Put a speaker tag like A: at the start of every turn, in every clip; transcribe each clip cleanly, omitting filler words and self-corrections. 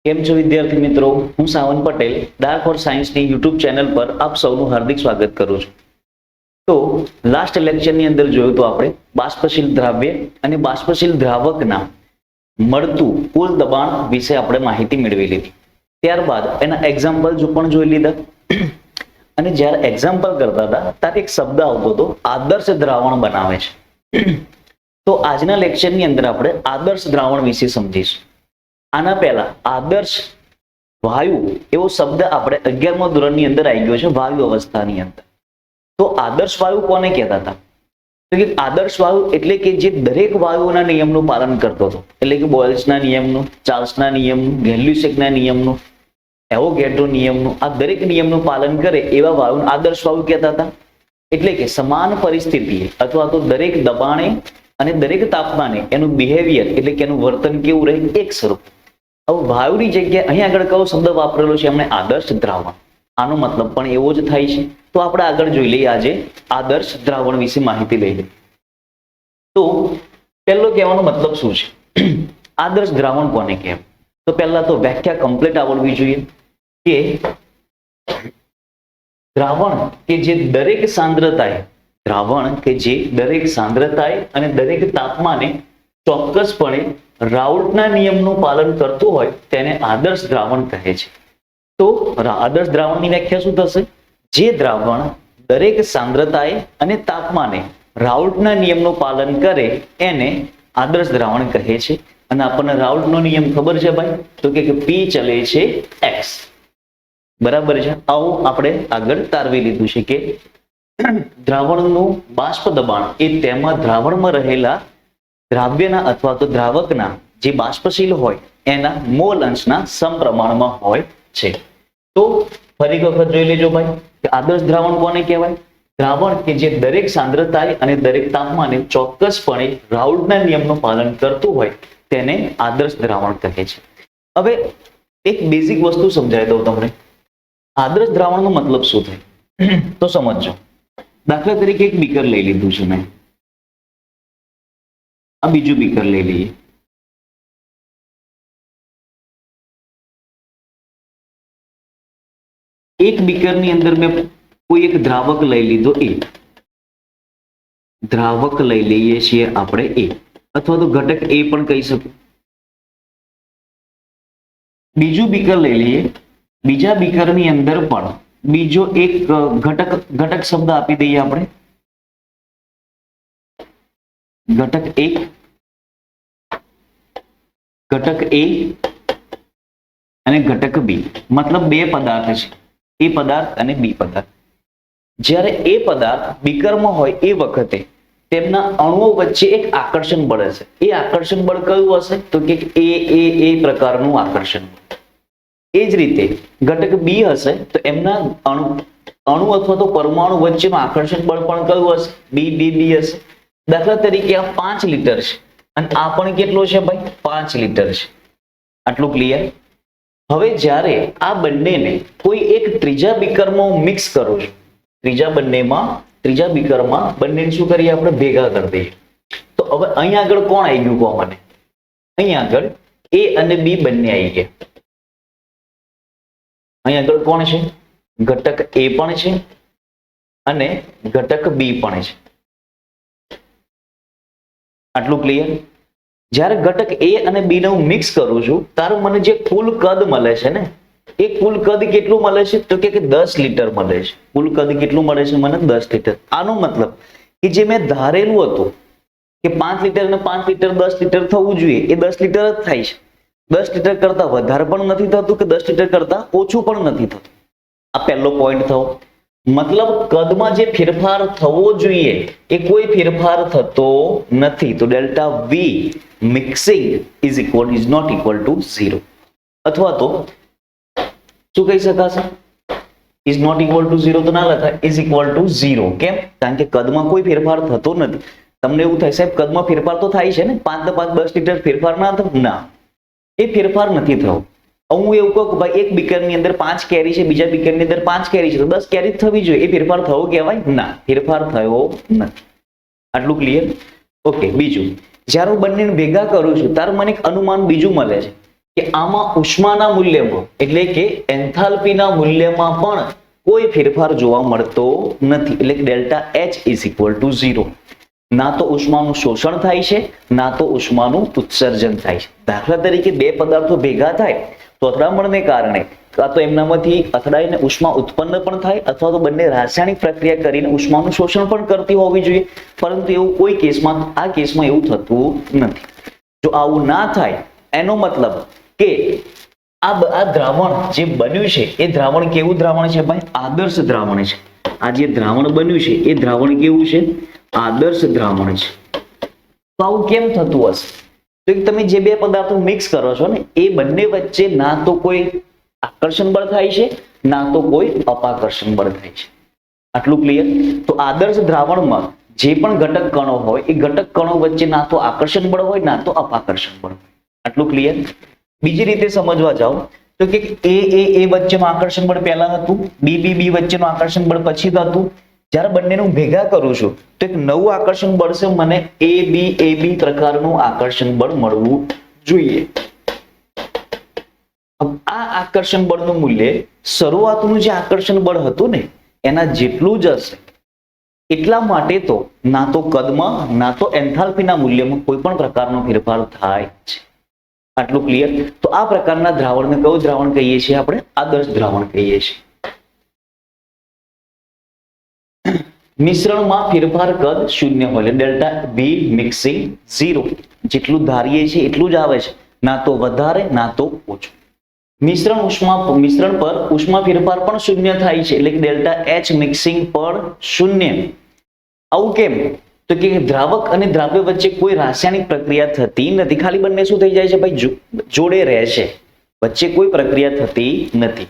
A: કેમ છો વિદ્યાર્થી મિત્રો? હું સાવન પટેલ ડાર્ક હોર્સ સાયન્સની યુટ્યુબ ચેનલ પર આપ સૌનું હાર્દિક સ્વાગત કરું છું. તો લાસ્ટ લેક્ચરની અંદર જોયું તો આપણે બાષ્પશીલ દ્રાવ્ય અને બાષ્પશીલ દ્રાવકના મળતું કુલ દબાણ વિશે આપણે માહિતી મેળવી લીધી. ત્યારબાદ એના એક્ઝામ્પલ પણ જોઈ લીધા અને જ્યારે એક્ઝામ્પલ કરતા હતા ત્યારે એક શબ્દ આવતો હતો આદર્શ દ્રાવણ બનાવે છે. તો આજના લેક્ચરની અંદર આપણે આદર્શ દ્રાવણ વિશે સમજીશું. આના પહેલા આદર્શ વાયુ એવો શબ્દ આપણે 11મા ધોરણની અંદર આવી ગયો છે, વાયુ અવસ્થાની અંદર. તો આદર્શ વાયુ કોને કહેતા હતા? તો કે આદર્શ વાયુ એટલે કે જે દરેક વાયુઓના નિયમનું પાલન કરતો હતો, એટલે કે બોયલ્સના નિયમનું, ચાર્લ્સના નિયમનું, ગેલ્યુસેકના નિયમનું, એવોગેડ્રો નિયમનું, આ દરેક નિયમનું પાલન કરે એવા વાયુને આદર્શ વાયુ કહેતા હતા. એટલે કે સમાન પરિસ્થિતિએ અથવા તો દરેક દબાણે અને દરેક તાપમાને એનું બિહેવિયર એટલે કે એનું વર્તન કેવું રહે, એક સ્વરૂપ. હવે વાયુની જગ્યાએ અહીં આગળ કયો શબ્દ વાપરેલો છે એમણે? આદર્શ દ્રાવણ. આનો મતલબ પણ એવો જ થાય છે. તો આપણે આગળ જોઈ લઈએ આજે આદર્શ દ્રાવણ વિશે માહિતી લઈ લઈએ. તો પહેલો કહેવાનો મતલબ શું છે? આદર્શ દ્રાવણ કોને કહેવાય? તો પહેલા તો વ્યાખ્યા કમ્પ્લીટ આવડવી જોઈએ કે દ્રાવણ કે જે દરેક સાંદ્રતાએ અને દરેક તાપમાને ચોક્કસપણે રાઉલ્ટના નિયમનું પાલન કરતું હોય તેને આદર્શ દ્રાવણ કહે છે. તો આદર્શ દ્રાવણની વ્યાખ્યા શું થશે? જે દ્રાવણ દરેક સાંદ્રતાએ અને તાપમાને રાઉલ્ટના નિયમનું પાલન કરે એને આદર્શ દ્રાવણ કહે છે. અને આપણને રાઉલ્ટનો નિયમ ખબર છે ભાઈ, તો કે P ચલે છે X. બરાબર છે. આવું આપણે આગળ તારવી લીધું છે કે દ્રાવણનું બાષ્પ દબાણ એ તેમાં દ્રાવણમાં રહેલા દ્રાવ્યના અથવા તો દ્રાવકના જે બાષ્પશીલ હોય એના મોલ અંશના સમપ્રમાણમાં હોય છે. તો ફરી એક વખત જોઈ લેજો ભાઈ કે આદર્શ દ્રાવણ કોને કહેવાય? દ્રાવણ કે જે દરેક સાંદ્રતાએ અને દરેક તાપમાને ચોક્કસપણે રાઉલ્ટના નિયમનું પાલન કરતું હોય તેને આદર્શ દ્રાવણ કહે છે. હવે એક બેઝિક વસ્તુ સમજાવી દઉં તમને. આદર્શ દ્રાવણનો મતલબ શું થાય તો સમજજો. દાખલા તરીકે એક બીકર લઈ લીધું છે મેં, આ બીજું બીકર લઈ લઈએ. એક બીકરની અંદર મેં કોઈ એક દ્રાવક લઈ લીધો, એ દ્રાવક લઈ લઈએ છીએ આપણે એ, અથવા તો ઘટક એ પણ કહી શકું. બીજું બીકર લઈ લઈએ, બીજા બીકરની અંદર પણ બીજો એક ઘટક શબ્દ આપી દઈએ આપણે, ઘટક એક, ઘટક એ અને ઘટક બી. મતલબ બે પદાર્થ છે, એ પદાર્થ અને બી પદાર્થ. જ્યારે એ પદાર્થ બીકરમાં હોય એ વખતે તેમના અણુઓ વચ્ચે એક આકર્ષણ બળ હશે. એ આકર્ષણ બળ કયું હશે? તો કે એ પ્રકારનું આકર્ષણ. એ જ રીતે ઘટક બી હશે તો એમના અણુ અથવા તો પરમાણુ વચ્ચેનું આકર્ષણ બળ પણ કયું હશે? બી હશે. દાખલા તરીકે આ 5 લીટર છે અને આ પણ કેટલો છે ભાઈ? 5 લીટર છે. આટલું ક્લિયર? હવે જ્યારે આ બંનેને કોઈ એક ત્રીજા બીકરમાં મિક્સ કરું છું, ત્રીજા બીકરમાં બંનેને શું કરીએ આપણે? ભેગા કરી દઈએ. તો હવે અહીંયા આગળ કોણ આવી ગયું કહો મને? અહીંયા આગળ એ અને બી બંને આવી ગયા. અહીં આગળ કોણ છે? ઘટક એ પણ છે અને ઘટક બી પણ છે. આટલું ક્લિયર? જ્યારે ઘટક એ અને બી ને હું મિક્સ કરું છું ત્યારે મને જે કુલ કદ મળે છે ને, એ કુલ કદ કેટલું મળે છે? તો કે 10 લીટર મળે છે. કુલ કદ કેટલું મળે છે મને? 10 લીટર. આનો મતલબ કે જે મેં ધારેલું હતું કે 5 લીટર અને 5 લીટર 10 લીટર થવું જોઈએ, એ 10 લીટર જ થાય છે. 10 લીટર કરતા વધારે પણ નથી થતું કે 10 લીટર કરતા ઓછું પણ નથી થતું. આ પહેલો પોઈન્ટ થયો. મતલબ કદમાં જે ફેરફાર થવો જોઈએ એ કોઈ ફેરફાર થતો નથી. તો delta V mixing is not equal to 0. અથવા તો શું કહી શકાશે? ઇઝ નોટ ઇક્વલ ટુ 0 તો ના લખાય, ઇઝ ઇક્વલ ટુ 0. કેમ? કારણ કે કદમાં કોઈ ફેરફાર થતો નથી. તમને એવું થાય સાહેબ કદમાં ફેરફાર તો થાય છે ને, 5 ને 5 10 લીટર ફેરફાર ના થયો? ના, એ ફેરફાર નથી થયો. હું એવું કહું કે ભાઈ એક બીકરની અંદર 5 કેરી છે, બીજા બીકરની અંદર 5 કેરી છે, તો 10 કેરી થવી જોઈએ. એ ફેરફાર થયો કહેવાય? ના, ફેરફાર થયો નથી. આટલું ક્લિયર? ઓકે. બીજું, જ્યારે હું બંનેને ભેગા કરું છું ત્યારે મને એક અનુમાન બીજું મળે છે કે આમાં ઉષ્માના મૂલ્યમાં એટલે કે એન્થાલ્પીના મૂલ્યમાં પણ કોઈ ફેરફાર જોવા મળતો નથી, એટલે કે delta H is equal to 0. ના તો ઉષ્માનું શોષણ થાય છે, ના તો ઉષ્માનું ઉત્સર્જન થાય છે. દાખલા તરીકે બે પદાર્થો ભેગા થાય તો અથડામણને કારણે કાં તો એમનામાંથી અથડાઈને ઉષ્મા ઉત્પન્ન પણ થાય અથવા તો બંને રાસાયણિક પ્રક્રિયા કરીને ઉષ્માનું શોષણ પણ કરતી હોવી જોઈએ, પરંતુ એવું કોઈ કેસમાં આ કેસમાં એવું થતું નથી. જો આવું ના થાય એનો મતલબ કે આ દ્રાવણ જે બન્યું છે એ દ્રાવણ કેવું દ્રાવણ છે ભાઈ? આદર્શ દ્રાવણ છે. આ જે દ્રાવણ બન્યું છે એ દ્રાવણ કેવું છે? આદર્શ દ્રાવણ છે. તો આવું કેમ થતું હશે? તો તમે જે બે પદાર્થો મિક્સ કરો છો ને એ બંને વચ્ચે ના તો કોઈ આકર્ષણ બળ થાય છે, ના તો કોઈ અપાકર્ષણ બળ થાય છે. આટલું ક્લિયર? તો આદર્શ દ્રાવણમાં જે પણ ઘટક કણો હોય એ ઘટક કણો વચ્ચે ના તો આકર્ષણ બળ હોય, ના તો અપાકર્ષણ બળ. આટલું ક્લિયર? બીજી રીતે સમજવા જાઓ તો કે એ વચ્ચેનું આકર્ષણ બળ પહેલા હતું, બી વચ્ચેનું આકર્ષણ બળ પછી હતું. જ્યારે બંનેનું ભેગા કરું છું તો એક નવું આકર્ષણ બળ છે, મને એ બી પ્રકારનું આકર્ષણ બળ મળવું જોઈએ. આ આકર્ષણ બળનું મૂલ્ય શરૂઆતનું જે આકર્ષણ બળ હતું ને એના જેટલું જ હશે. એટલા માટે તો ના તો કદમાં ના તો એન્થાલ્પીના મૂલ્યમાં કોઈ પણ પ્રકારનો ફેરફાર થાય છે. આટલું ક્લિયર? તો આ પ્રકારના દ્રાવણને કયું દ્રાવણ કહીએ છીએ? આપણે આદર્શ દ્રાવણ કહીએ છીએ. મિશ્રણમાં ફેરફાર કદ શૂન્ય હોય, ડેલ્ટા બી મિક્સિંગ 0. જેટલું ધારીએ છીએ એટલું જ આવે છે, ના તો વધારે ના તો ઓછું. મિશ્રણ પર ઉષ્મા ફેરફાર પણ શૂન્ય થાય છે, એટલે કે ડેલ્ટા એચ મિક્સિંગ પર શૂન્ય. આવું કેમ? તો કે દ્રાવક અને દ્રાવ્ય વચ્ચે કોઈ રાસાયણિક પ્રક્રિયા થતી નથી, ખાલી બંને શું થઈ જાય છે ભાઈ? જોડે રહેશે, વચ્ચે કોઈ પ્રક્રિયા થતી નથી.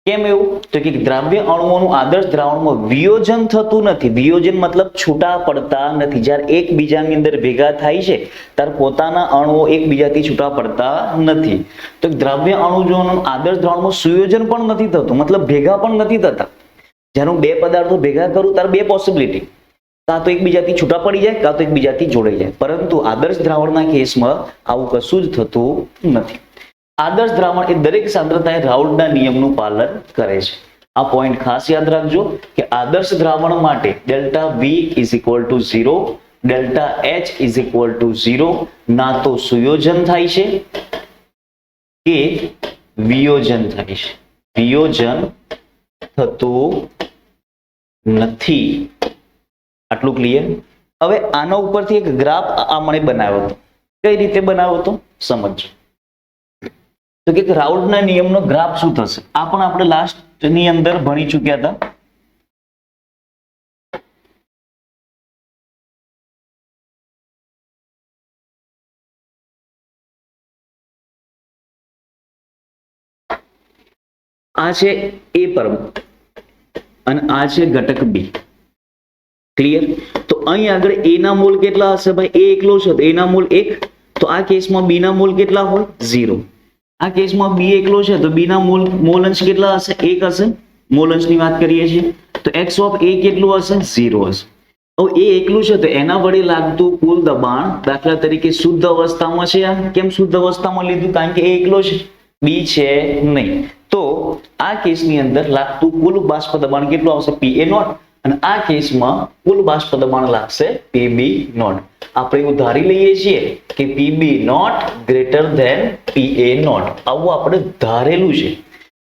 A: કેમ એવું? તો કે દ્રાવ્ય અણુઓનું આદર્શ દ્રાવણમાં વિયોજન થતું નથી. વિયોજન મતલબ છૂટા પડતા નથી. જ્યારે એકબીજાની અંદર ભેગા થાય છે ત્યારે પોતાના અણુઓ એકબીજાથી છૂટા પડતા નથી. તો દ્રાવ્ય અણુઓનું આદર્શ દ્રાવણમાં સુયોજન પણ નથી થતું, મતલબ ભેગા પણ નથી થતા. જ્યારે હું બે પદાર્થો ભેગા કરું ત્યારે બે પોસિબિલિટી, કાં તો એકબીજાથી છૂટા પડી જાય, કાં તો એકબીજાથી જોડાઈ જાય. પરંતુ આદર્શ દ્રાવણના કેસમાં આવું કશું જ થતું નથી. આદર્શ દ્રાવણ એ દરેક સાંદ્રતાએ રાઉલ્ટના નિયમનું પાલન કરે છે. આ પોઈન્ટ ખાસ યાદ રાખજો કે આદર્શ દ્રાવણ માટે delta V is equal to 0, delta H is equal to 0. ના તો સુયોજન થાય છે કે વિયોજન થાય છે. વિયોજન થતું નથી. આટલું ક્લિયર? હવે આના ઉપરથી એક ગ્રાફ મને બનાવ્યો હતો. કઈ રીતે બનાવ્યો હતો સમજો. તો કે રાઉલ્ટના નિયમનો ગ્રાફ શું થશે? આ પણ આપણે લાસ્ટ ની અંદર ભણી ચૂક્યા હતા. આ છે એ પરમ અને આ છે ઘટક બી. ક્લિયર? તો અહીં આગળ એ ના મોલ કેટલા હશે ભાઈ? એ એકલો છે તો એ ના મોલ 1. તો આ કેસમાં બી ના મોલ કેટલા હોય? 0. આ કેસમાં બી એકલો છે તો બી ના મોલ અંશ કેટલા હશે? 1 હશે. મોલ અંશની વાત કરીએ છીએ તો x ઓફ a કેટલું હશે? 0 હશે. હવે એ એકલું છે તો એના વડે લાગતું કુલ દબાણ, દાખલા તરીકે શુદ્ધ અવસ્થામાં છે. આ કેમ શુદ્ધ અવસ્થામાં લીધું? કારણ કે એ એકલો છે, બી છે નહીં. તો આ કેસની અંદર લાગતું કુલ બાષ્પ દબાણ કેટલું આવશે? Pa0. અને આ કેસમાં કુલ બાષ્પ દબાણ લાગશે Pb0. આપણે એવું ધારી લઈએ છીએ કે Pb0 ગ્રેટર ધેન Pa0. આવું આપણે ધારેલું છે.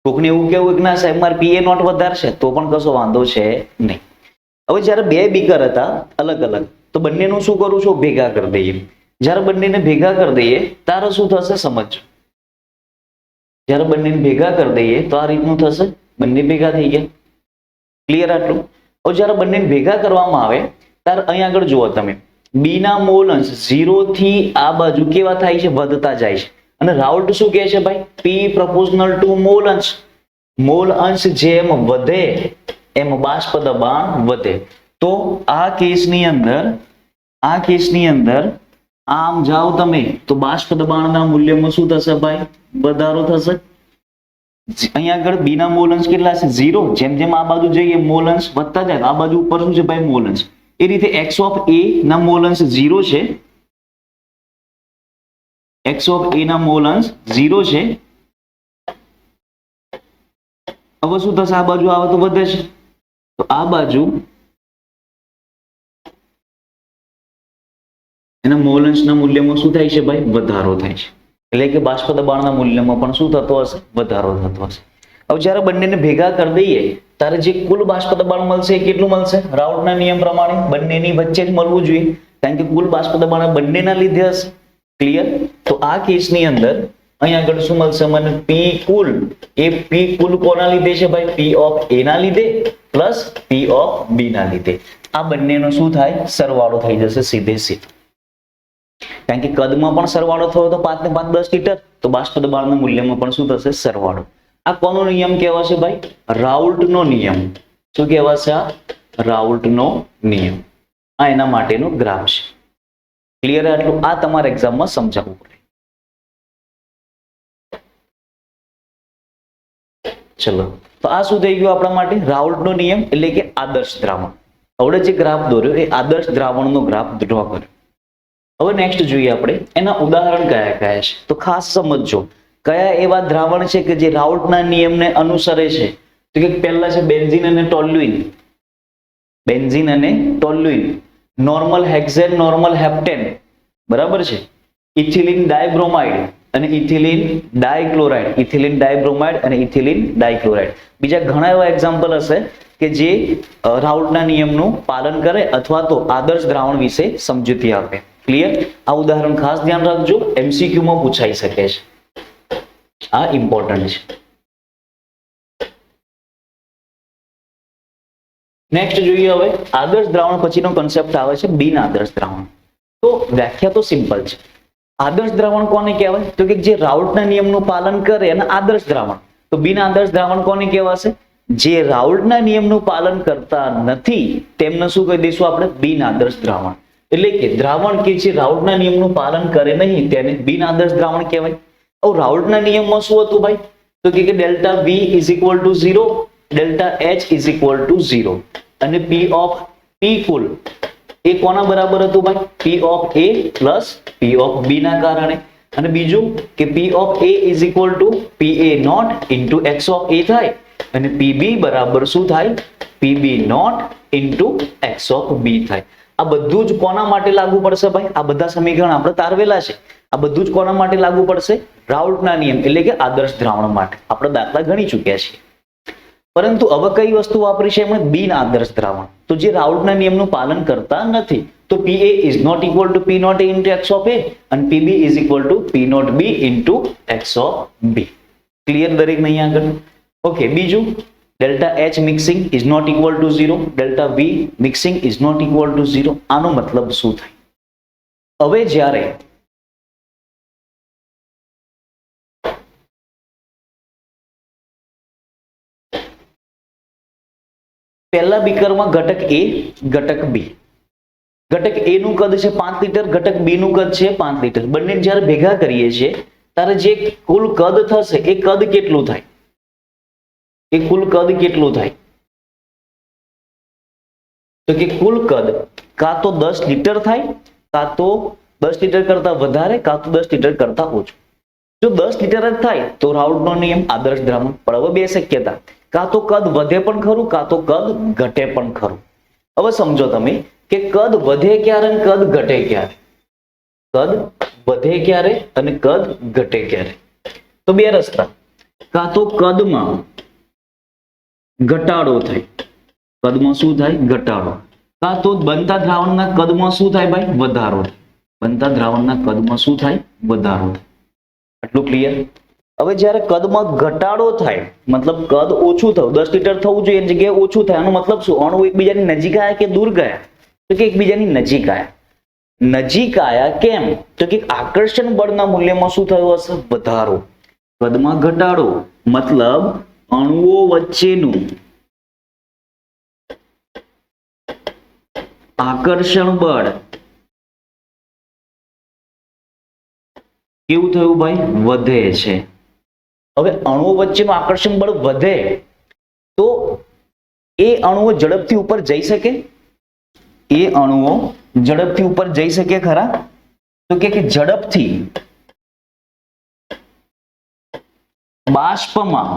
A: કોકને એવું કેવું કે ના સાહેબ મારે Pa0 વધારે છે તો પણ કશો વાંધો છે નહીં. હવે જ્યારે બે બીકર હતા અલગ અલગ તો બંનેનું શું કરું છું? ભેગા કરી દઈએ. જ્યારે બંનેને ભેગા કરી દઈએ ત્યારે શું થશે સમજો. જ્યારે બંનેને ભેગા કરી દઈએ તો આ રીતનું થશે. બંને ભેગા થઈ ગયા. ક્લિયર આટલું? હવે જ્યારે બંનેને ભેગા કરવામાં આવે ત્યારે અહીં આગળ જુઓ તમે, બી ના મોલ અંશ 0 થી આ બાજુ કેવા થાય છે? વધતા જાય છે. અને રાઉલ્ટ શું કહે છે ભાઈ? P proportional to મોલ અંશ. મોલ અંશ જેમ વધે એમ બાષ્પ દબાણ વધે. તો આ કેસની અંદર આમ જાઓ તમે તો બાષ્પ દબાણના મૂલ્યમાં શું થશે ભાઈ? વધારો થશે. અહીંયા આગળ બી ના મોલ અંશ કેટલા છે? 0. જેમ જેમ આ બાજુ જઈએ મોલ અંશ વધતા જાય, આ બાજુ ઉપર શું છે ભાઈ? મોલ અંશ. એ રીતે x ઓફ a ના મોલ અંશ 0 છે. x ઓફ a ના મોલ અંશ 0 છે. હવે શું થશે, આ બાજુ આવે તો વધે છે, તો આ બાજુ એના મોલ અંશના મૂલ્યમાં શું થાય છે ભાઈ, વધારો થાય છે. એટલે કે બાષ્પ દબાણના મૂલ્યમાં પણ શું થતો હશે, વધારો થતો હશે. હવે જ્યારે બંનેને ભેગા કરી દઈએ ત્યારે જે કુલ બાષ્પ દબાણ મળશે એ કેટલું મળશે, રાઉલ્ટના નિયમ પ્રમાણે બંનેની વચ્ચે જ મળવું જોઈએ, કારણ કે કુલ બાષ્પ દબાણ બંનેના લીધે હશે. ક્લિયર? તો આ કેસની અંદર અહીંયા આગળ શું મળશે મને, પી કુલ, એ પી કુલ કોના લીધે છે ભાઈ, પી ઓફ એ ના લીધે પ્લસ પી ઓફ બી ના લીધે. આ બંનેનો શું થાય, સરવાળો થઈ જશે સીધે સીધો. કારણ કે કદમાં પણ સરવાળો થયો તો 5 ને 5 10 લિટર, તો બાષ્પ દબાણના મૂલ્યમાં પણ શું થશે, સરવાળો. આ કોનો નિયમ કહેવાશે ભાઈ, રાઉલ્ટનો નિયમ. શું કહેવાશે આ, રાઉલ્ટનો નિયમ. આ એના માટેનો ગ્રાફ છે. ક્લિયર? આટલું આ તમારે એક્ઝામમાં સમજાવવું પડે. ચલો, તો આ શું થઈ ગયું આપણા માટે, રાઉલ્ટનો નિયમ એટલે કે આદર્શ દ્રાવણ. હવે જે ગ્રાફ દોર્યો એ આદર્શ દ્રાવણનો ગ્રાફ ડ્રો કર્યો. હવે નેક્સ્ટ જોઈએ આપણે એના ઉદાહરણ કયા કયા છે. તો ખાસ સમજજો કયા એવા દ્રાવણ છે કે જે રાઉલ્ટના નિયમને અનુસરે છે. તો કે પહેલા છે બેન્ઝીન અને ટોલ્યુઇન. બેન્ઝીન અને ટોલ્યુઇન, નોર્મલ હેક્સેન, નોર્મલ હેપ્ટેન, બરાબર છે. ઇથિલિન ડાયબ્રોમાઇડ અને ઇથિલિન ડાયક્લોરાઇડ, ઇથિલિન ડાયબ્રોમાઇડ અને ઇથિલિન ડાયક્લોરાઇડ. બીજા ઘણા એવા એક્ઝામ્પલ હશે કે જે રાઉલ્ટના નિયમનું પાલન કરે અથવા તો આદર્શ દ્રાવણ વિશે સમજૂતી આપે. ક્લિયર? આ ઉદાહરણ ખાસ ધ્યાન રાખજો, MCQ માં પૂછાઈ શકે છે. આ ઇમ્પોર્ટન્ટ છે. નેક્સ્ટ જોઈએ હવે આદર્શ દ્રાવણ પછીનો કન્સેપ્ટ આવે છે બિન આદર્શ દ્રાવણ. તો વ્યાખ્યા તો સિમ્પલ છે. આદર્શ દ્રાવણ કોને કહેવાય, તો કે જે રાઉલ્ટના નિયમનું પાલન કરે અને આદર્શ દ્રાવણ. તો બિન આદર્શ દ્રાવણ કોને કહેવાશે, જે રાઉલ્ટના નિયમનું પાલન કરતા નથી તેમને શું કહી દઈશું આપણે, બિન આદર્શ દ્રાવણ. એટલે કે દ્રાવણ કે જે રાઉલ્ટના નિયમનું પાલન કરે નહીં તેને બિન આદર્શ દ્રાવણ કહેવાય. હવે રાઉલ્ટના નિયમમાં શું હતું ભાઈ, તો કે delta V is equal to 0, delta H is equal to 0 અને P ઓફ P કુલ એ કોના બરાબર હતું ભાઈ, P of A plus P of B ના કારણે. અને બીજું કે P of A is equal to PA not into X of A થાય અને PB બરાબર શું થાય, PB not into X of B થાય. આ બધું જ કોના માટે લાગુ પડશે ભાઈ, આ બધા સમીકરણ આપણે તારવેલા છે. આ બધું જ કોના માટે લાગુ પડશે, રાઉલ્ટના નિયમ એટલે કે આદર્શ દ્રાવણ માટે. આપણે દાખલા ગણી ચૂક્યા છીએ. પરંતુ હવે કઈ વસ્તુ વાપરી છે એમણે, બિન આદર્શ દ્રાવણ. તો જે રાઉલ્ટના નિયમનું પાલન કરતા નથી. તો PA is not equal to P not into X of A અને PB is equal to P not B into X of B. Clear દરેક નહીં આગળ? ઓકે, બીજું delta H mixing is not equal to 0, delta V mixing is not equal to 0. આનો મતલબ શું થાય, હવે જ્યારે પહેલા બીકરમાં ઘટક A, ઘટક B. ઘટક A નું કદ છે 5 લિટર, ઘટક B નું કદ છે 5 લિટર. બંને જ્યારે ભેગા કરીએ છીએ ત્યારે જે કુલ કદ થશે એ કદ કેટલું થાય, એ કુલ કદ કેટલું થાય, તો કે કુલ કદ કાં તો 10 લિટર થાય, કાં તો 10 લિટર કરતા વધારે, કાં તો 10 લિટર કરતા ઓછું. જો 10 લિટર જ થાય તો રાઉલ્ટનો નિયમ આદર્શ દ્રાવણ. પણ હવે બે શક્યતા, કાં તો કદ વધે પણ ખરું, કાં તો કદ ઘટે પણ ખરું. હવે સમજો તમે કે કદ વધે ક્યારે અને કદ ઘટે ક્યારે, કદ વધે ક્યારે અને કદ ઘટે ક્યારે. તો બે રસ્તા, કાં તો કદમાં ઘટાડો થાય, કદમાં શું થાય, ઘટાડો, કાં તો બનતા દ્રાવણના કદમાં શું થાય ભાઈ, વધારો થાય. બનતા દ્રાવણના કદમાં શું થાય, વધારો થાય. આટલું ક્લિયર? હવે જ્યારે કદમાં ઘટાડો થાય મતલબ કદ ઓછું થયું, 10 લિટર થવું જોઈએ એની જગ્યાએ ઓછું થાય. આનો મતલબ શું, અણુ એકબીજાની નજીક આવ્યા કે દૂર ગયા, તો કે એકબીજાની નજીક આવ્યા. નજીક આવ્યા કેમ, તો કે આકર્ષણ બળના મૂલ્યમાં શું થયું હશે, વધારો. કદમાં ઘટાડો મતલબ અણુઓ વચ્ચેનું આકર્ષણ બળ કેવું થયું ભાઈ, વધે છે. હવે અણુઓ વચ્ચેનું આકર્ષણ બળ વધે તો એ અણુઓ ઝડપથી ઉપર જઈ શકે, એ અણુઓ ઝડપથી ઉપર જઈ શકે ખરા, તો કે ઝડપથી બાષ્પમાં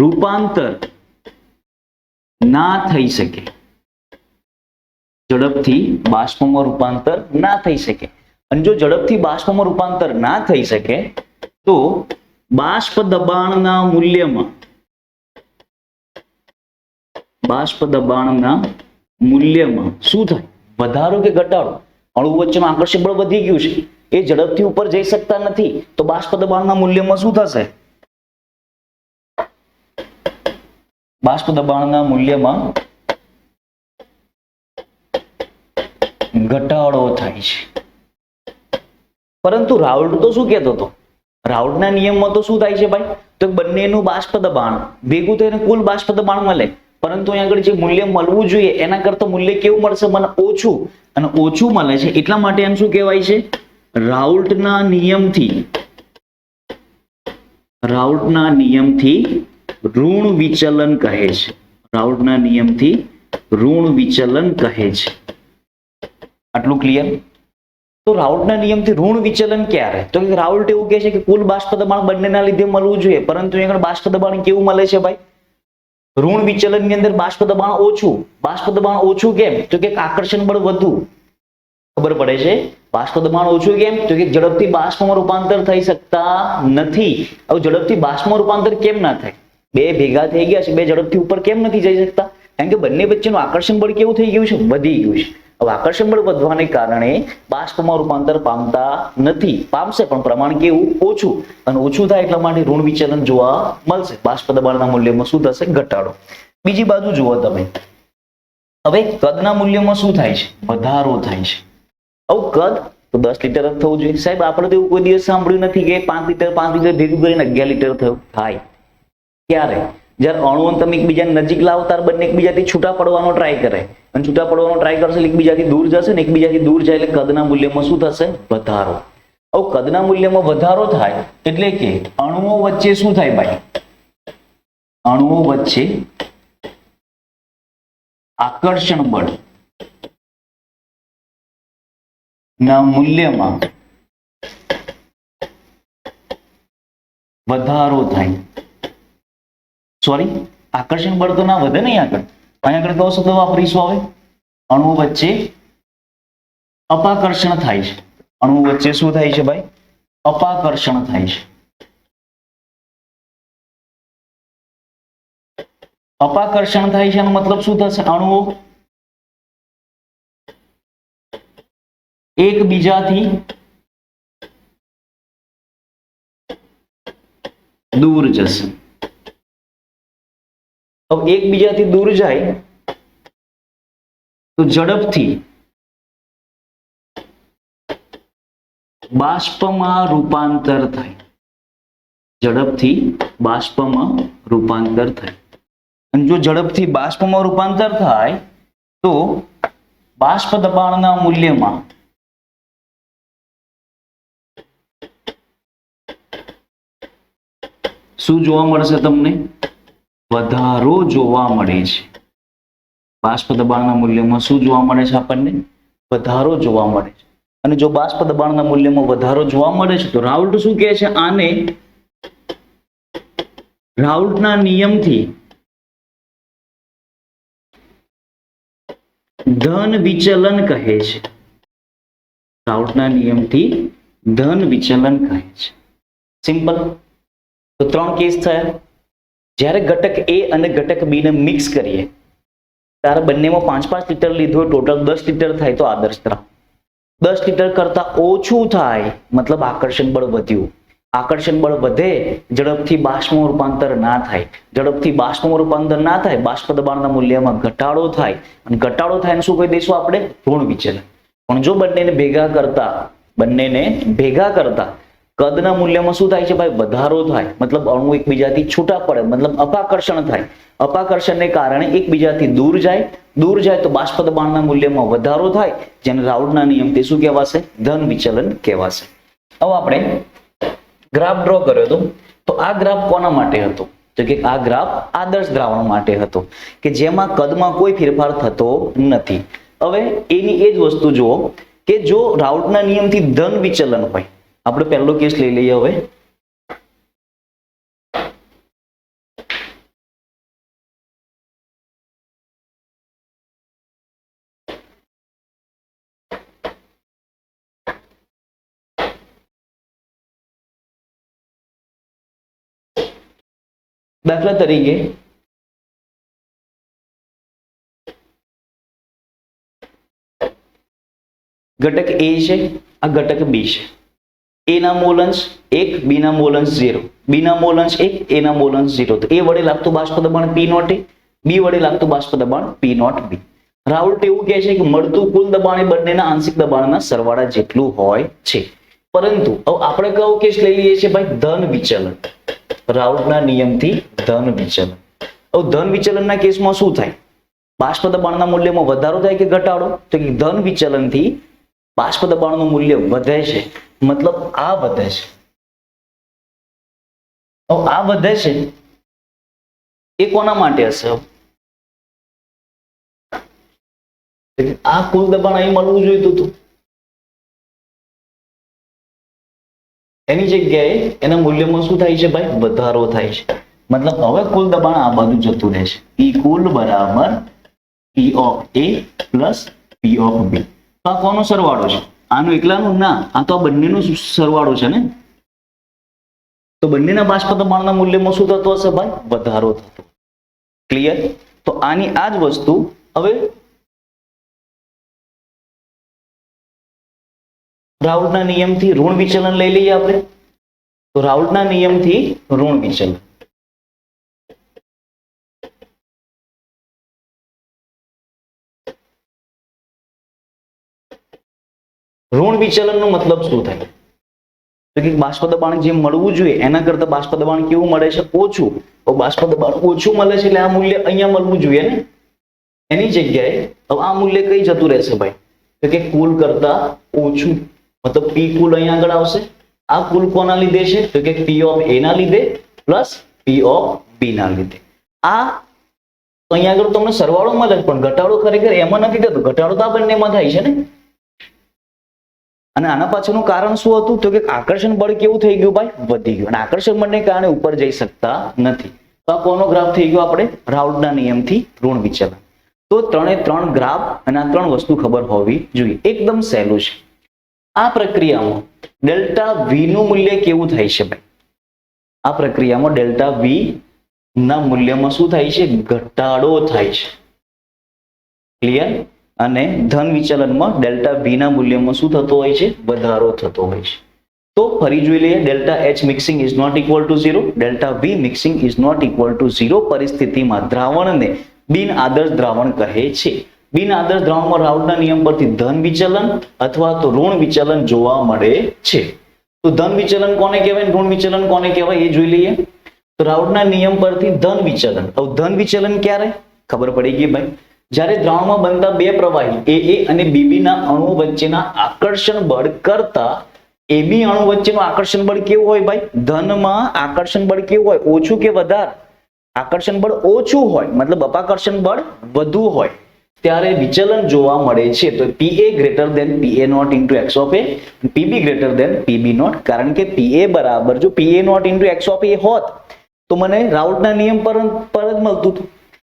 A: રૂપાંતર ના થઈ શકે, ઝડપથી બાષ્પમાં રૂપાંતર ના થઈ શકે. અને જો ઝડપથી બાષ્પમાં રૂપાંતર ના થઈ શકે તો બાષ્પ દબાણના મૂલ્યમાં શું થાય? વધારો કે ઘટાડો? અણુ વચ્ચેનું આકર્ષણ બળ વધી ગયું છે, એ ઝડપથી ઉપર જઈ શકતા નથી, તો બાષ્પ દબાણના મૂલ્યમાં શું થશે? બાષ્પ દબાણના મૂલ્યમાં ઘટાડો થાય છે. પરંતુ રાઉલ્ટ તો શું કહેતો હતો? રાઉલ્ટના નિયમમાં તો શું થાય છે ભાઈ? તો બંનેનું બાષ્પ દબાણ ભેગું થઈને કુલ બાષ્પ દબાણ મળે, પરંતુ અહીં આગળ જે મૂલ્ય મળવું જોઈએ એના કરતા મૂલ્ય કેવું મળશે? મને ઓછું. અને ઓછું મળે છે એટલા માટે એમ શું કહેવાય છે? રાઉલ્ટના નિયમથી ઋણ વિચલન કહે છે. રાઉલ્ટના નિયમથી ઋણ વિચલન કહે છે. આટલું ક્લિયર? તો રાઉલ્ટના નિયમથી ઋણ વિચલન ક્યારે? તો રાઉલ્ટ એવું કહે છે કે કુલ બાષ્પ દબાણ બંનેના લીધે મળવું જોઈએ, પરંતુ અહીં આગળ બાષ્પ દબાણ કેવું મળે છે ભાઈ? ઋણ વિચલનની અંદર બાષ્પ દબાણ ઓછું. બાષ્પ દબાણ ઓછું કેમ? તો કે આકર્ષણ બળ વધુ. ખબર પડે છે? બાષ્પ દબાણ ઓછું કેમ? તો કે ઝડપથી બાષ્પમાં રૂપાંતર થઈ શકતા નથી. હવે ઝડપથી બાષ્પમાં રૂપાંતર કેમ ના થાય? બે ભેગા થઈ ગયા છે, બે ઝડપથી ઉપર કેમ નથી જઈ શકતા? કારણ કે બંને વચ્ચેનું આકર્ષણ બળ કેવું થઈ ગયું છે? વધી ગયું છે. હવે આકર્ષણ બળ વધવાને કારણે બાષ્પમાં રૂપાંતર પામતા નથી. પામશે પણ પ્રમાણ કેવું? ઓછું. અને ઓછું થાય એટલા માટે ઋણ વિચલન જોવા મળશે. બાષ્પ દબાણના મૂલ્યમાં શું થશે? ઘટાડો. બીજી બાજુ જુઓ તમે, હવે કદના મૂલ્યમાં શું થાય છે? વધારો થાય છે. હવે કદ તો 10 લીટર જ થવું જોઈએ. સાહેબ આપણે તો એવું કોઈ દિવસ સાંભળ્યું નથી કે 5 લીટર ભેગું કરીને 11 લીટર થયું. થાય ક્યારે? જ્યારે અણુઓને તમે એકબીજાને નજીક લાવો ત્યારે બંને એકબીજાથી છૂટા પડવાનો ટ્રાય કરે, અને છૂટા પડવાનો ટ્રાય કરશે એટલે એકબીજાથી દૂર જશે, ને એકબીજાથી દૂર જાય એટલે કદના મૂલ્યમાં શું થશે? વધારો. હવે કદના મૂલ્યમાં વધારો થાય એટલે કે અણુઓ વચ્ચે શું થાય ભાઈ? અણુઓ વચ્ચે આકર્ષણ બળ ના મૂલ્યમાં વધારો થાય. સોરી, આકર્ષણ બળ તો ના વધે ને આગળ. અહીંયા આગળ કયો શબ્દ વાપરીશું? હવે અણુઓ વચ્ચે અપાકર્ષણ થાય છે. અણુઓ વચ્ચે શું થાય છે ભાઈ? અપાકર્ષણ થાય છે. અપાકર્ષણ થાય છે એનો મતલબ શું થશે? અણુઓ એકબીજાથી દૂર જશે. હવે એકબીજાથી દૂર જાય તો ઝડપથી બાષ્પમાં રૂપાંતર થાય. ઝડપથી બાષ્પમાં રૂપાંતર થાય. અને જો ઝડપથી બાષ્પમાં રૂપાંતર થાય તો બાષ્પ દબાણના મૂલ્યમાં શું જોવા મળશે તમને? વધારો જોવા મળે છે. બાષ્પ દબાણના મૂલ્યમાં શું જોવા મળે છે આપણને? વધારો જોવા મળે છે. અને જો બાષ્પ દબાણના મૂલ્યમાં વધારો જોવા મળે છે તો રાઉલ્ટ શું કહે છે? આને રાઉલ્ટના નિયમથી ધન વિચલન કહે છે. રાઉલ્ટના નિયમથી ધન વિચલન કહે છે. સિમ્પલ. તો 3 કેસ થયા. જ્યારે ઘટક એ અને ઘટક બી ને મિક્સ કરીએ ત્યારે બંનેમાં 5-5 લીટર લીધું, ટોટલ 10 લીટર થાય તો આદર્શ દ્રાવણ. 10 લીટર કરતા ઓછું થાય મતલબ આકર્ષણ બળ વધ્યું. આકર્ષણ બળ વધે, ઝડપથી બાષ્પમાં રૂપાંતર ના થાય. ઝડપથી બાષ્પમાં રૂપાંતર ના થાય, બાષ્પ દબાણના મૂલ્યમાં ઘટાડો થાય. અને ઘટાડો થાય ને શું કહી દઈશું આપણે? ઋણ વિચલન. પણ જો બંનેને ભેગા કરતા કદના મૂલ્યમાં શું થાય છે ભાઈ? વધારો થાય. મતલબ અણુ એકબીજાથી છૂટા પડે, મતલબ અપાકર્ષણ થાય. અપાકર્ષણને કારણે એકબીજાથી દૂર જાય. દૂર જાય તો બાષ્પ દબાણના મૂલ્યમાં વધારો થાય, જેને રાઉલ્ટના નિયમથી શું કહેવાશે? ધન વિચલન કહેવાશે. હવે આપણે ગ્રાફ ડ્રો કર્યો હતો. તો આ ગ્રાફ કોના માટે હતો? તો કે આ ગ્રાફ આદર્શ દ્રાવણ માટે હતો, કે જેમાં કદમાં કોઈ ફેરફાર થતો નથી. હવે એની એ જ વસ્તુ જુઓ કે જો રાઉલ્ટના નિયમથી ધન વિચલન હોય આપણે પહેલો કેસ લઈ લઈએ હવે. દાખલા તરીકે ઘટક એ છે, આ ઘટક બી છે. એ ના મોલન્સ 1, બી ના મોલન્સ 0, બી ના મોલન્સ 1, એ ના મોલન્સ 0. તો એ વડે લાગતું બાષ્પ દબાણ P નોટ એ, બી વડે લાગતું બાષ્પ દબાણ P નોટ બી. રાઉલ્ટ એવું કહે છે કે મળતું કુલ દબાણ એ બંનેના આંશિક દબાણના સરવાળા જેટલું હોય છે. પરંતુ હવે આપણે કયો કેસ લઈ લઈએ છીએ ભાઈ? ધન વિચલન. રાઉલ્ટના નિયમથી ધન વિચલન. હવે ધન વિચલનના કેસમાં શું થાય? બાષ્પ દબાણના મૂલ્યમાં વધારો થાય કે ઘટાડો? તો કે ધન વિચલનથી બાષ્પ દબાણનું મૂલ્ય વધે છે, મતલબ આ વધે છે. આ વધે છે એ કોના માટે હશે? આ કુલ દબાણ અહીં મળવું જોઈતું હતું, એની જગ્યાએ એના મૂલ્યમાં શું થાય છે ભાઈ? વધારો થાય છે. મતલબ હવે કુલ દબાણ આ બાજુ જતું રહે છે. P કુલ બરાબર P of A plus P of B. આ કોનો સરવાળો છે? આનો એકલાનો ના, આ તો આ બંનેનો સરવાળો છે ને. તો બંનેના બાષ્પ દબાણના મૂલ્યમાં શું થતો હશે ભાઈ? વધારો થતો. ક્લિયર? તો આની આ જ વસ્તુ હવે રાઉલ્ટના નિયમથી ઋણ વિચલન લઈ લઈએ આપણે. તો રાઉલ્ટના નિયમથી ઋણ વિચલન. ઋણ વિચલનનો મતલબ શું થાય? તો કે બાષ્પ દબાણ જે મળવું જોઈએ એના કરતા બાષ્પ દબાણ કેવું મળે છે? ઓછું. તો બાષ્પ દબાણ ઓછું મળે છે એટલે આ મૂલ્ય અહીંયા મળવું જોઈએ ને. એની જગ્યાએ હવે આ મૂલ્ય કઈ જતું રહેશે ભાઈ? તો કે કુલ કરતા ઓછું. મતલબ P કુલ અહીંયા આગળ આવશે. આ કુલ કોના લીધે છે? તો કે P ઓફ A ના લીધે પ્લસ P ઓફ B ના લીધે. આ તો અહીંયા આગળ તમને સરવાળો મળે પણ ઘટાડો ખરેખર એમાં નથી થતો. ઘટાડો તો આ બંનેમાં થાય છે ને. અને આના પાછળનું કારણ શું હતું? તો કે આકર્ષણ બળ કેવું થઈ ગયું ભાઈ? વધી ગયું. અને આકર્ષણ બળને કારણે ઉપર જઈ શકતા નથી. તો આ કોનો ગ્રાફ થઈ ગયો આપણે? રાઉલ્ટના નિયમથી ઋણ વિચલન. તો 3 ગ્રાફ અને આ 3 વસ્તુ ખબર હોવી જોઈએ. એકદમ સહેલું છે. આ પ્રક્રિયામાં ડેલ્ટા V નું મૂલ્ય કેવું થાય છે ભાઈ? આ પ્રક્રિયામાં ડેલ્ટા V ના મૂલ્યમાં શું થાય છે? ઘટાડો થાય છે. ક્લિયર? અને ધન વિચલનમાં ડેલ્ટા V ના મૂલ્યમાં શું થતો હોય છે? વધારો થતો હોય છે. તો ફરી જોઈ લઈએ. Delta H mixing is not equal to 0, delta V mixing is not equal to 0 પરિસ્થિતિમાં દ્રાવણને બિન આદર્શ દ્રાવણ કહે છે. બિન આદર્શ દ્રાવણમાં રાઉલ્ટના નિયમ પરથી ધન વિચલન અથવા તો ઋણ વિચલન જોવા મળે છે. તો ધન વિચલન કોને કહેવાય, ઋણ વિચલન કોને કહેવાય એ જોઈ લઈએ. તો રાઉલ્ટના નિયમ પરથી ધન વિચલન. હવે ધન વિચલન ક્યારે? ખબર પડી ગઈ ભાઈ. જ્યારે દ્રાવણમાં બનતા બે પ્રવાહી AA અને BB ના અણુ વચ્ચેના આકર્ષણ બળ કરતા AB અણુ વચ્ચેનું આકર્ષણ બળ કેવું હોય ભાઈ? ધનમાં આકર્ષણ બળ કેવું હોય? ઓછું કે વધારે? આકર્ષણ બળ ઓછું હોય, મતલબ અપાકર્ષણ બળ વધુ હોય ત્યારે વિચલન જોવા મળે છે. તો PA greater than PA not into x of A, PB greater than PB not. કારણ કે PA બરાબર જો PA not into x of A હોત તો મને રાઉલ્ટના નિયમ પર જ મળતું હતું.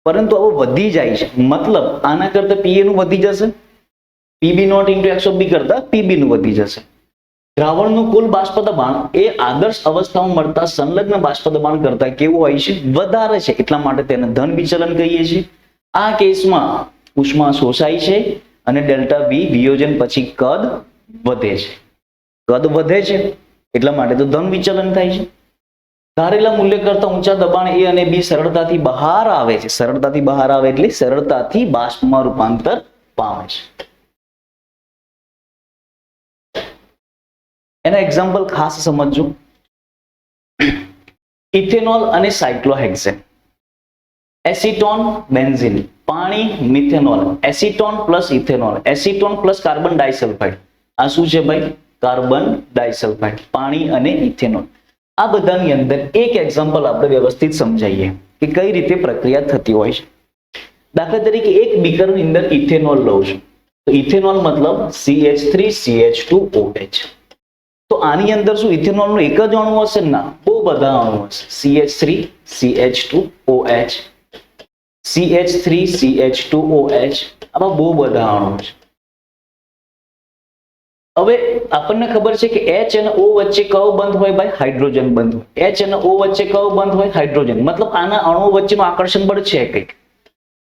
A: પરંતુ હવે વધી જાય છે, મતલબ આના કરતા PA નું વધી જશે, PB not into x of B કરતા PB નું વધી જશે. દ્રાવણનું કુલ બાષ્પ દબાણ એ આદર્શ અવસ્થામાં મળતા સંલગ્ન બાષ્પ દબાણ કરતા કેવું હોય છે? વધારે છે. એટલા માટે તેને ધન વિચલન કહીએ છીએ. આ કેસમાં ઉષ્મા શોષાય છે અને ડેલ્ટા V વિયોજન પછી કદ વધે છે. કદ વધે છે એટલા માટે તો ધન વિચલન થાય છે. ધારેલા મૂલ્ય કરતા ઊંચા દબાણ A અને B સરળતાથી બહાર આવે છે. સરળતાથી બહાર આવે એટલે સરળતાથી બાષ્પમાં રૂપાંતર પામે છે. એના એક્ઝામ્પલ ખાસ સમજજો. ઇથેનોલ અને સાયક્લોહેક્સેન, એસિટોન બેન્ઝીન, પાણી methanol, acetone plus ethanol, acetone plus carbon disulphide. આ શું છે ભાઈ? કાર્બન ડાઇસલ્ફાઇડ, પાણી અને ઇથેનોલ. આ બધાની અંદર એક એક્ઝામ્પલ આપણે વ્યવસ્થિત સમજાવીએ કે કઈ રીતે પ્રક્રિયા થતી હોય છે. દાખલા તરીકે એક બીકરની અંદર ઇથેનોલ લઉં છું. તો ઇથેનોલ મતલબ CH3CH2OH. તો આની અંદર શું ઇથેનોલનો એક જ અણુ હશે? ના, બહુ બધા અણુ હશે. CH3 CH2OH, CH3 CH2OH, આવા બહુ બધા અણુ છે. હવે આપણને ખબર છે કે H અને O વચ્ચે કયો બંધ હોય ભાઈ? હાઇડ્રોજન બંધ હોય. H અને O વચ્ચે કયો બંધ હોય? હાઇડ્રોજન. મતલબ આના અણુઓ વચ્ચેનું આકર્ષણ બળ છે કંઈક.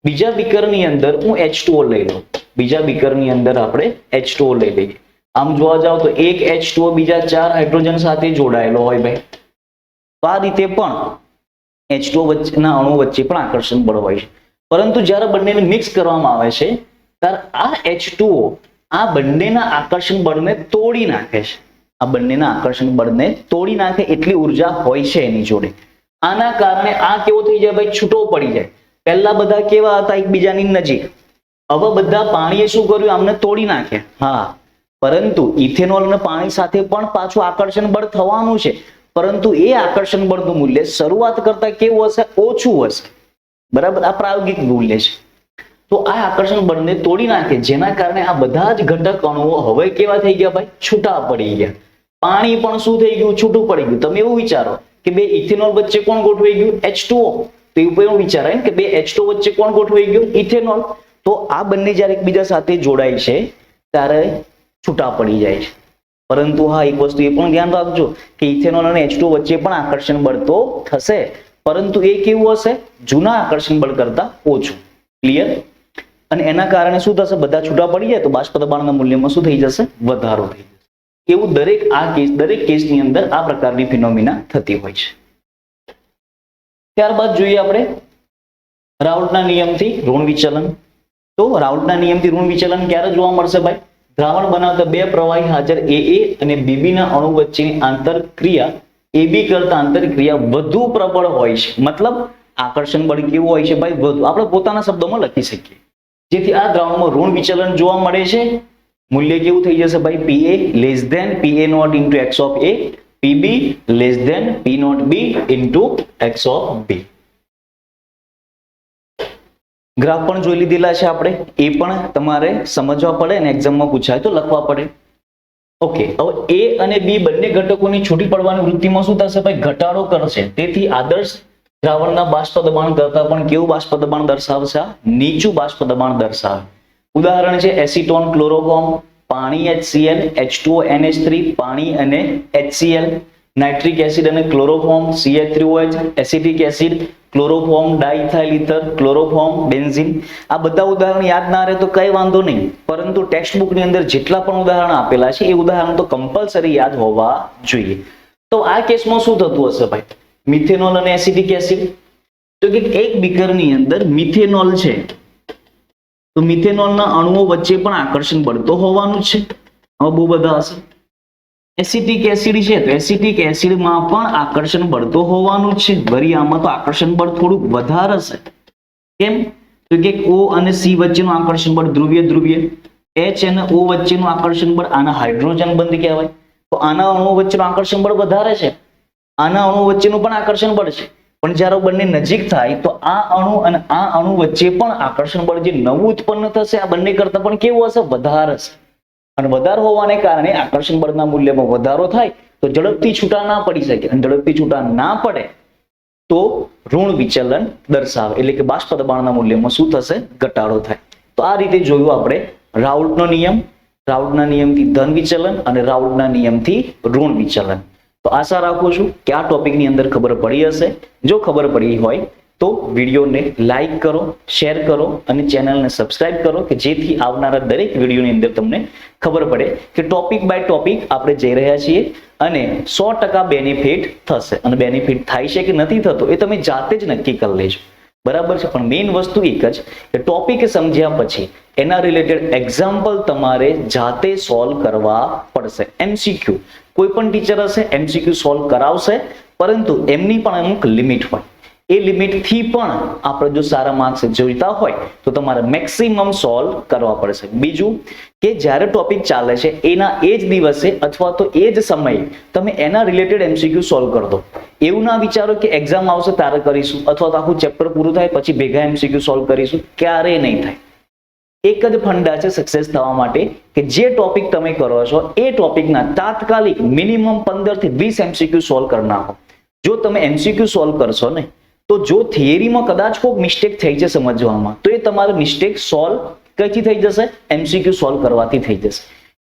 A: બીજા બીકરની અંદર હું H2O લઈ લઉં. બીજા બીકરની અંદર આપણે H2O લઈ લઈએ. આમ જોવા જાવ તો એક H2O બીજા 4 હાઇડ્રોજન સાથે જોડાયેલો હોય ભાઈ. તો આ રીતે પણ H2O વચ્ચેના અણુ વચ્ચે પણ આકર્ષણ બળ હોય છે. પરંતુ જ્યારે બંનેને મિક્સ કરવામાં આવે છે ત્યારે આ H2O આ બંનેના આકર્ષણ બળને તોડી નાખે છે. આ બંનેના આકર્ષણ બળને તોડી નાખે એટલી ઉર્જા હોય છે એની જોડે. આના કારણે આ કેવો થઈ જાય ભાઈ? છૂટો પડી જાય. પહેલા બધા કેવા હતા? એકબીજાની નજીક. હવે બધા પાણીએ શું કર્યું? આમને તોડી નાખ્યા. હા, પરંતુ ઇથેનોલ અને પાણી સાથે પણ પાછું આકર્ષણ બળ થવાનું છે, પરંતુ એ આકર્ષણ બળનું મૂલ્ય શરૂઆત કરતા કેવું હશે? ઓછું હશે. બરાબર, આ પ્રાયોગિક મૂલ્ય છે. તો આ આકર્ષણ બળને તોડી નાખે, જેના કારણે આ બધા જ ઘટક અણુઓ હવે કેવા થઈ ગયા ભાઈ? છૂટા પડી ગયા. પાણી પણ શું થઈ ગયું? છૂટું પડી ગયું. તમે એવું વિચારો કે બે ઇથેનોલ વચ્ચે કોણ ગોઠવાઈ ગયું? H2O. તો એવું વિચારાય કે બે H2O વચ્ચે કોણ ગોઠવાઈ ગયું? ઇથેનોલ. તો આ બંને જ્યારે એકબીજા સાથે જોડાય છે ત્યારે છૂટા પડી જાય છે. પરંતુ હા, એક વસ્તુ એ પણ ધ્યાન રાખજો કે ઇથેનોલ અને H2O વચ્ચે પણ આકર્ષણ બળ તો થશે, પરંતુ એ કેવું હશે? જૂના આકર્ષણ બળ કરતા ઓછું. ક્લિયર? અને એના કારણે શું થશે? બધા છૂટા પડી જાય તો બાષ્પ દબાણના મૂલ્યમાં શું થઈ જશે? વધારો થઈ જશે. એવું દરેક કેસની અંદર આ પ્રકારની ફિનોમિના થતી હોય છે. ત્યારબાદ જોઈએ આપણે રાઉલ્ટના નિયમથી ઋણ વિચલન. તો રાઉલ્ટના નિયમથી ઋણ વિચલન ક્યારે જોવા મળશે ભાઈ? દ્રાવણ બનાવતા બે પ્રવાહી હાજર AA અને BB ના અણુ વચ્ચેની આંતરક્રિયા AB કરતા આંતરક્રિયા વધુ પ્રબળ હોય છે. મતલબ આકર્ષણ બળ કેવું હોય છે ભાઈ? વધુ. આપણે પોતાના શબ્દોમાં લખી શકીએ. જેથી આ દ્રાવણમાં ઋણ વિચલન જોવા મળે છે. મૂલ્ય કેવું થઈ જશે ભાઈ? PA less than PA naught into x of A, PB less than P naught B into x of B. Graph પણ જોઈ લીધેલા છે આપણે. એ પણ તમારે સમજવા પડે અને એક્ઝામમાં પૂછાય તો લખવા પડે. ઓકે, હવે A અને B બંને ઘટકોની છૂટી પડવાની વૃત્તિમાં શું થશે ભાઈ? ઘટાડો કરશે. તેથી આદર્શ દ્રાવણના બાષ્પ દબાણ કરતા પણ કેવું બાષ્પ દબાણ દર્શાવશે? નીચું બાષ્પ દબાણ દર્શાવે. ઉદાહરણ છે એસીટોન, ક્લોરોફોર્મ, પાણી HCl, H2O NH3, પાણી અને HCl, નાઇટ્રિક એસિડ અને chloroform, CH3OH, acetic acid, chloroform diethyl ether, chloroform benzene. આ બધા ઉદાહરણ યાદ ના રહે તો કઈ વાંધો નહીં, પરંતુ ટેક્સ્ટ બુકની અંદર જેટલા પણ ઉદાહરણ આપેલા છે એ ઉદાહરણ તો કમ્પલસરી યાદ હોવા જોઈએ. તો આ કેસમાં શું થતું હશે ભાઈ? મિથેનોલ અને એસિટિક એસિડ. તો કે એક બીકરની અંદર મિથેનોલ છે, તો મિથેનોલના અણુઓ વચ્ચે પણ આકર્ષણ બળ તો હોવાનું જ છે. હવે બહુ બધા હશે. એસિટિક એસિડ છે તો એસિટિક એસિડમાં પણ આકર્ષણ બળ તો હોવાનું જ છે. વળી આમાં તો આકર્ષણ બળ થોડુંક વધારે હશે. કેમ? તો કે O અને C વચ્ચેનું આકર્ષણ બળ ધ્રુવીય ધ્રુવીય. H અને O વચ્ચેનું આકર્ષણ બળ આના હાઇડ્રોજન બંધ કહેવાય. તો આના અણુઓ વચ્ચેનું આકર્ષણ બળ વધારે છે. આના અણુ વચ્ચેનું પણ આકર્ષણ બળ છે. પણ જ્યારે બંને નજીક થાય તો આ અણુ અને આ અણુ વચ્ચે પણ આકર્ષણ બળ જે નવું ઉત્પન્ન થશે આ બંને કરતા પણ કેવું હશે? વધારે હશે. અને વધારે હોવાને કારણે આકર્ષણ બળના મૂલ્યમાં વધારો થાય તો ઝડપથી છૂટા ના પડી શકે. અને ઝડપથી છૂટા ના પડે તો ઋણ વિચલન દર્શાવે, એટલે કે બાષ્પ દબાણના મૂલ્યમાં શું થશે? ઘટાડો થાય. તો આ રીતે જોયું આપણે રાઉલ્ટનો નિયમ, રાઉલ્ટના નિયમથી ધન વિચલન અને રાઉલ્ટના નિયમથી ઋણ વિચલન. તો આશા રાખું છું કે આ ટોપિકની અંદર ખબર પડી હશે. જો ખબર પડી હોય તો વિડીયોને લાઈક કરો, શેર કરો અને ચેનલને સબસ્ક્રાઇબ કરો કે જેથી આવનારા દરેક વિડીયોની અંદર તમને ખબર પડે કે ટોપિક બાય ટોપિક આપણે જઈ રહ્યા છીએ અને 100% બેનિફિટ થશે. અને બેનિફિટ થાય છે કે નથી થતો એ તમે જાતે જ નક્કી કરી લેજો. બરાબર છે? પણ મેઇન વસ્તુ એક જ કે ટોપિક સમજ્યા પછી એના રિલેટેડ એક્ઝામ્પલ તમારે જાતે સોલ્વ કરવા પડશે. MCQ કોઈ પણ ટીચર હશે MCQ સોલ્વ કરાવશે, પરંતુ એમની પણ અમુક લિમિટ હોય. એ લિમિટ થી પણ આપણે જો સારા માર્ક્સ જોઈતા હોય તો તમારે મેક્સિમમ સોલ્વ કરવા પડશે. બીજું કે જ્યારે ટોપિક ચાલે છે એના એ જ દિવસે અથવા તો એ જ સમયે તમે એના રિલેટેડ MCQ સોલ્વ કરી દો. એવું ના વિચારો કે એક્ઝામ આવશે ત્યારે કરીશું અથવા તો આખું ચેપ્ટર પૂરું થાય પછી ભેગા MCQ સોલ્વ કરીશું. ક્યારેય નહીં થાય. એક જ ફંડા છે સક્સેસ થવા માટે કે જે ટોપિક તમે કરો છો એ ટોપિકના તાત્કાલિક મિનિમમ 15 થી 20 MCQ સોલ્વ કરી નાખો. જો તમે MCQ સોલ્વ કરશો ને તો જો થિયરીમાં કદાચ કોઈ મિસ્ટેક થઈ છે સમજવામાં તો એ તમારો મિસ્ટેક સોલ્વ કઈથી થઈ જશે? MCQ સોલ્વ કરવાથી થઈ જશે.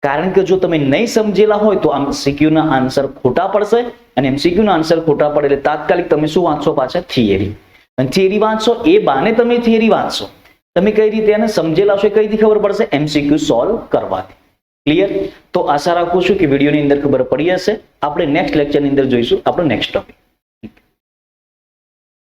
A: કારણ કે જો તમે નહીં સમજેલા હોય તો MCQ ના આન્સર ખોટા પડશે અને MCQ ના આન્સર ખોટા પડે એટલે તાત્કાલિક તમે શું વાંચશો? પાછા થિયરી. અને થિયરી વાંચશો એ બાને તમે થિયરી વાંચશો, તમે કઈ રીતે એને સમજેલા છો કઈ રીતે ખબર પડશે? MCQ સોલ્વ કરવાથી. ક્લિયર? તો આશા રાખું છું કે વિડીયોની અંદર ખબર પડી હશે. આપણે નેક્સ્ટ લેક્ચરની અંદર જોઈશું આપણો નેક્સ્ટ ટોપિક.